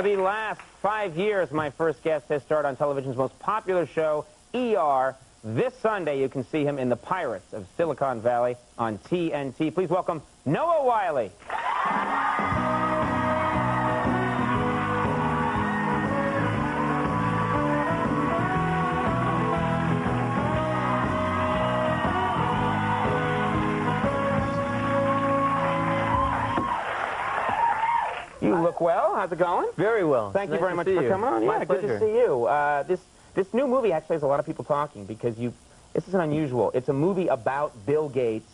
For the last 5 years, my first guest has starred on television's most popular show, ER. This Sunday, you can see him in The Pirates of Silicon Valley on TNT. Please welcome Noah Wyle. You look well. How's it going? Very well. Thank you very much for coming on. My pleasure. Good to see you. This new movie actually has a lot of people talking because this isn't unusual. It's a movie about Bill Gates,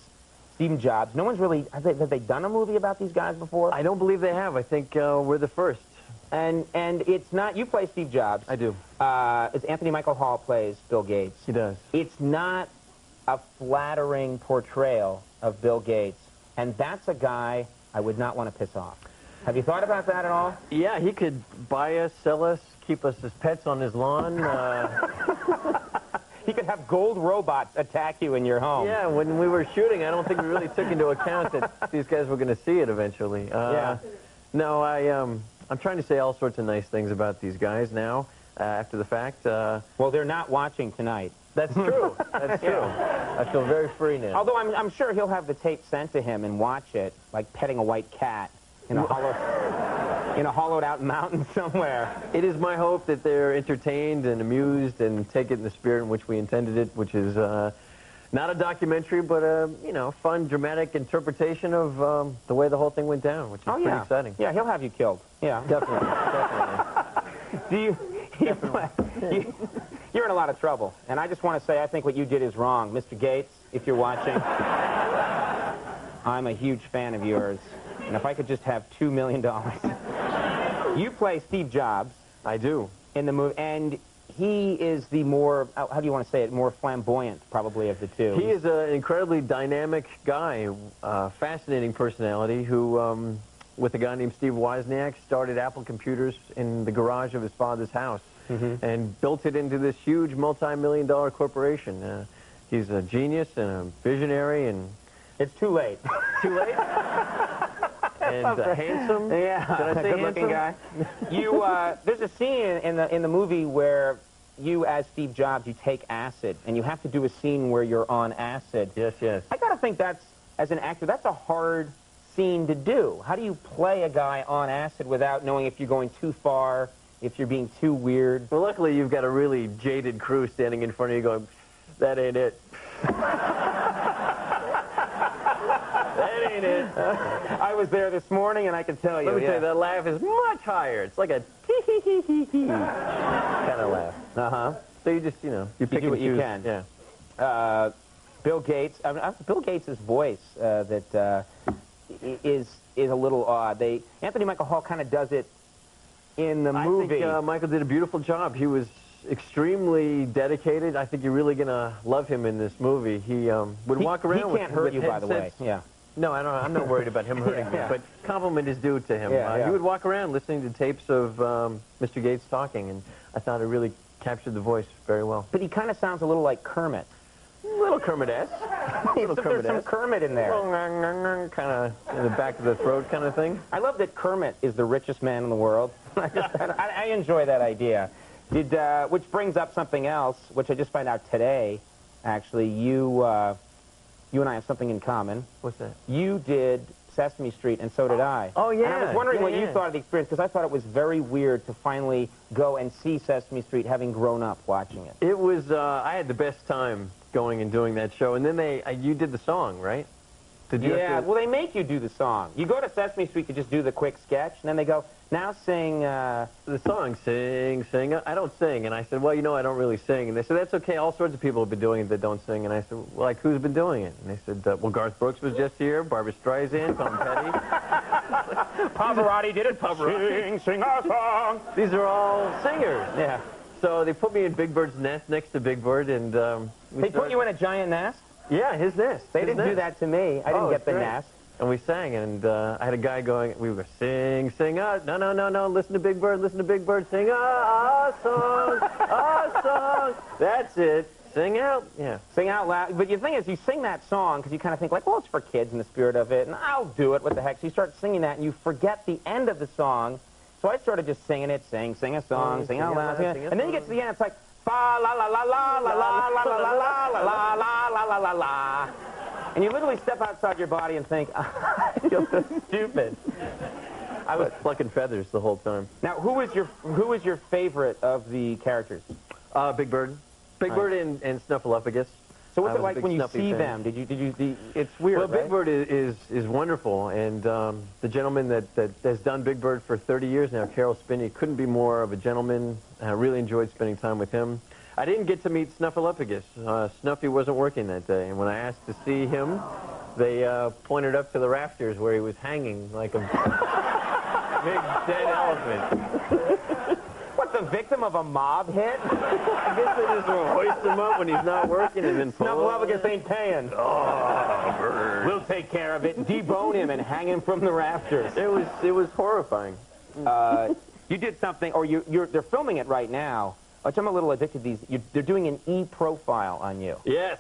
Steve Jobs. No one's really, have they done a movie about these guys before? I don't believe they have. I think we're the first. And it's not, you play Steve Jobs. I do. It's Anthony Michael Hall plays Bill Gates. He does. It's not a flattering portrayal of Bill Gates. And that's a guy I would not want to piss off. Have you thought about that at all? Yeah, he could buy us, sell us, keep us as pets on his lawn. He could have gold robots attack you in your home. Yeah, when we were shooting, I don't think we really took into account that these guys were going to see it eventually. Yeah. No, I'm trying to say all sorts of nice things about these guys now, after the fact. Well, they're not watching tonight. That's true. That's true. I feel very free now. Although I'm sure he'll have the tape sent to him and watch it, like petting a white cat in a hollowed-out mountain somewhere. It is my hope that they're entertained and amused and take it in the spirit in which we intended it, which is not a documentary, but a fun, dramatic interpretation of the way the whole thing went down, which is pretty exciting. Yeah, he'll have you killed. Yeah, definitely, definitely. You're in a lot of trouble, and I just want to say I think what you did is wrong, Mr. Gates. If you're watching, I'm a huge fan of yours. And if I could just have $2 million. You play Steve Jobs. I do. In the movie, and he is the more, how do you want to say it, more flamboyant, probably, of the two. He is an incredibly dynamic guy, fascinating personality who, with a guy named Steve Wozniak, started Apple Computers in the garage of his father's house and built it into this huge multi-million-dollar corporation. He's a genius and a visionary, and... It's too late. Too late? And handsome. Yeah, did I say good-looking guy. You, there's a scene in the movie where you, as Steve Jobs, you take acid, and you have to do a scene where you're on acid. Yes, yes. I gotta think that's, as an actor, that's a hard scene to do. How do you play a guy on acid without knowing if you're going too far, if you're being too weird? Well, luckily you've got a really jaded crew standing in front of you going, that ain't it. That ain't it. I was there this morning, and I can tell you. Let me tell you, that laugh is much higher. It's like a tee-hee-hee-hee-hee kind of laugh. Uh-huh. So you just, you pick do what you can. Yeah. Bill Gates, Bill Gates' voice that is a little odd. Anthony Michael Hall kind of does it in the movie. I think Michael did a beautiful job. He was extremely dedicated. I think you're really going to love him in this movie. He would walk around with He can't hurt you, by the way. Yeah. No, I'm not worried about him hurting me, but compliment is due to him. He would walk around listening to tapes of Mr. Gates talking, and I thought it really captured the voice very well. But he kind of sounds a little like Kermit. A little Kermit-esque. There's some Kermit in there. Kind of in the back of the throat kind of thing. I love that Kermit is the richest man in the world. I enjoy that idea. Which brings up something else, which I just found out today, actually. You and I have something in common. What's that? You did Sesame Street, and so did I. Oh, yeah. And I was wondering what you thought of the experience, because I thought it was very weird to finally go and see Sesame Street, having grown up watching it. It was, I had the best time going and doing that show. And then you did the song, right? Did you well, they make you do the song. You go to Sesame Street to just do the quick sketch, and then they go, now sing... the song, sing, sing. I don't sing. And I said, well, I don't really sing. And they said, that's okay. All sorts of people have been doing it that don't sing. And I said, well, like, who's been doing it? And they said, well, Garth Brooks was just here, Barbra Streisand, Tom Petty. Pavarotti did it. Pavarotti. Sing our song. These are all singers. Yeah. So they put me in Big Bird's nest next to Big Bird, and... they put you in a giant nest? Yeah, his nest. They didn't do that to me. I didn't get the nest. And we sang, and I had a guy going, we were sing, sing, no, listen to Big Bird, sing a song, a song. That's it. Sing out. Yeah. Sing out loud. But the thing is, you sing that song because you kind of think, like, well, it's for kids in the spirit of it, and I'll do it. What the heck? So you start singing that, and you forget the end of the song, So I started just singing it, sing a song, sing out loud, and then you get to the end, it's like fa la la la la la la la la la la la la la la la la, and you literally step outside your body and think, I feel so stupid. I was plucking feathers the whole time. Now, who was your favorite of the characters? Big Bird. Big Bird and Snuffleupagus. So what's it like when you see them? It's weird, Well, right? Big Bird is wonderful, and the gentleman that has done Big Bird for 30 years now, Carol Spinney, couldn't be more of a gentleman. I really enjoyed spending time with him. I didn't get to meet Snuffleupagus. Snuffy wasn't working that day, and when I asked to see him, they pointed up to the rafters where he was hanging like a big dead elephant. What, the victim of a mob hit? I guess they just hoist him up when he's not working and then pull Snuffleupagus ain't paying. Oh, bird. We'll take care of it. Debone him and hang him from the rafters. It was horrifying. You did something, or they're filming it right now, which I'm a little addicted to these. They're doing an e-profile on you. Yes.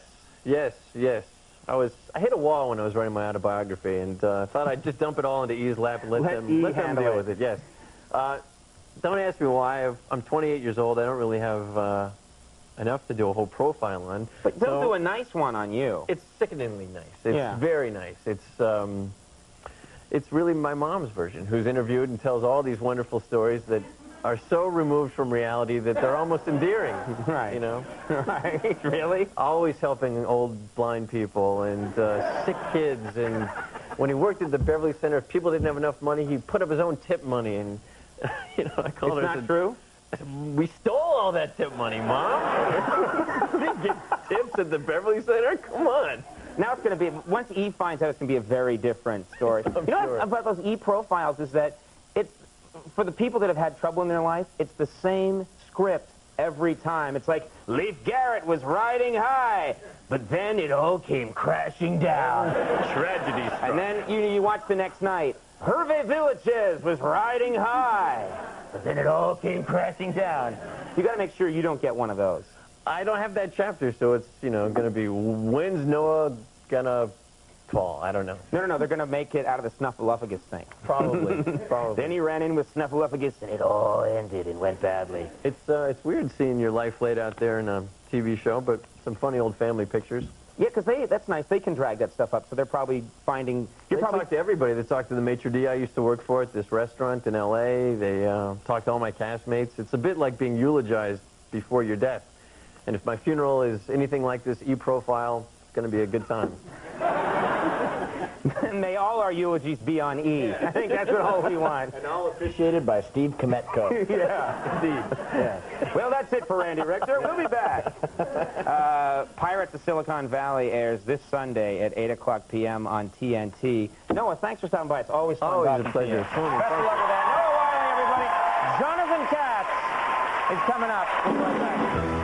I hit a wall when I was writing my autobiography, and thought I'd just dump it all into E's lap and let them deal with it. Yes. Don't ask me why. I'm 28 years old. I don't really have enough to do a whole profile on. But they'll do a nice one on you. It's sickeningly nice. It's very nice. It's really my mom's version, who's interviewed and tells all these wonderful stories that are so removed from reality that they're almost endearing. Right. You know? Right. Really? Always helping old blind people and sick kids. And when he worked at the Beverly Center, if people didn't have enough money, he put up his own tip money. And, you know, I called her. It's not true? We stole all that tip money, Mom. We didn't get tips at the Beverly Center? Come on. Now it's going to be, once E finds out, it's going to be a very different story. You know sure. what about those E-profiles is that it's, for the people that have had trouble in their life, it's the same script every time. It's like, Leif Garrett was riding high, but then it all came crashing down. Tragedy struck. And then you watch the next night, Hervé Villachez was riding high, but then it all came crashing down. You got to make sure you don't get one of those. I don't have that chapter, so it's, you know, going to be, when's Noah going to fall? I don't know. No, they're going to make it out of the Snuffleupagus thing. Probably. Then he ran in with Snuffleupagus, and it all ended and went badly. It's weird seeing your life laid out there in a TV show, but some funny old family pictures. Yeah, because that's nice. They can drag that stuff up, so they're probably finding... They talk to everybody. They talk to the maitre d' I used to work for at this restaurant in L.A. They talk to all my castmates. It's a bit like being eulogized before your death. And if my funeral is anything like this E-profile, it's going to be a good time. And may all our eulogies be on E. I think that's what all we want. And all officiated by Steve Kometko. Yeah, indeed. Yeah. Well, that's it for Randy Richter. We'll be back. Pirates of Silicon Valley airs this Sunday at 8 o'clock p.m. on TNT. Noah, thanks for stopping by. It's always fun Always talking a pleasure. to you. Best of luck with that. Noah Wyle, everybody. Jonathan Katz is coming up. We'll be right back.